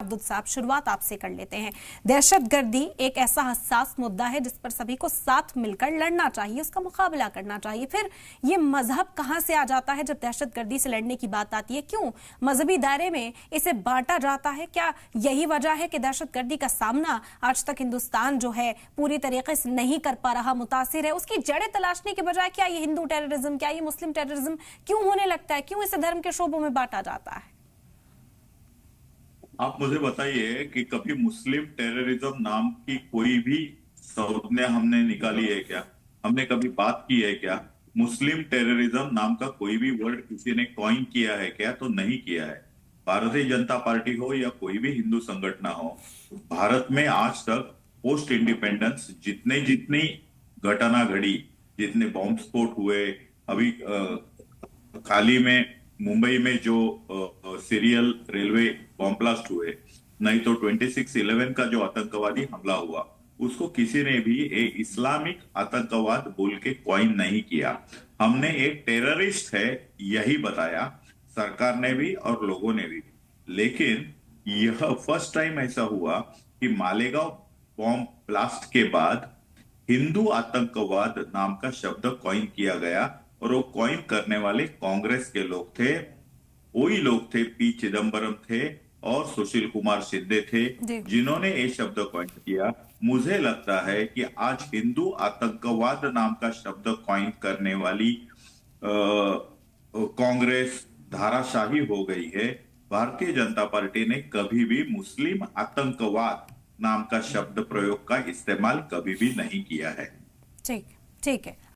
अब्दुल साहब, शुरुआत आपसे कर लेते हैं। दहशतगर्दी एक ऐसा हसास मुद्दा है जिस पर सभी को साथ मिलकर लड़ना चाहिए, उसका मुकाबला करना चाहिए। फिर ये मजहब कहां से आ जाता है जब दहशतगर्दी से लड़ने की बात आती है? क्यों मजहबी दायरे में इसे बांटा जाता है? क्या यही वजह है कि दहशतगर्दी का सामना आज तक हिंदुस्तान जो है पूरी तरीके से नहीं कर पा रहा, मुतासिर है? उसकी जड़ें तलाशने के बजाय क्या ये हिंदू टेररिज्म, क्या ये मुस्लिम टेररिज्म क्यों होने लगता है? क्यों इसे धर्म के शोबों में बांटा जाता है? आप मुझे बताइए कि कभी मुस्लिम टेररिज्म नाम की कोई भी संज्ञा हमने निकाली है क्या? हमने कभी बात की है क्या? मुस्लिम टेररिज्म नाम का कोई भी वर्ड किसी ने कॉइन किया है क्या? तो नहीं किया है। भारतीय जनता पार्टी हो या कोई भी हिंदू संगठन हो, भारत में आज तक पोस्ट इंडिपेंडेंस जितने जितनी घटना घड़ी, जितने बॉम्ब स्फोट हुए, अभी हाल ही में मुंबई में जो सीरियल रेलवे बॉम्ब ब्लास्ट हुए, नहीं तो 26/11 का जो आतंकवादी हमला हुआ, उसको किसी ने भी एक इस्लामिक आतंकवाद बोल के कॉइन नहीं किया। हमने एक टेररिस्ट है यही बताया, सरकार ने भी और लोगों ने भी। लेकिन यह फर्स्ट टाइम ऐसा हुआ कि मालेगांव बॉम्ब ब्लास्ट के बाद हिंदू आतंकवाद नाम का शब्द कॉइन किया गया, और वो कॉइन करने वाले कांग्रेस के लोग थे। वही लोग थे, पी चिदम्बरम थे और सुशील कुमार शिंदे थे, जी। जिन्होंने ये शब्द कॉइन किया। मुझे लगता है कि आज हिंदू आतंकवाद नाम का शब्द कॉइन करने वाली कांग्रेस धाराशाही हो गई है। भारतीय जनता पार्टी ने कभी भी मुस्लिम आतंकवाद नाम का शब्द प्रयोग का इस्तेमाल कभी भी नहीं किया है। ठीक, ठीक है।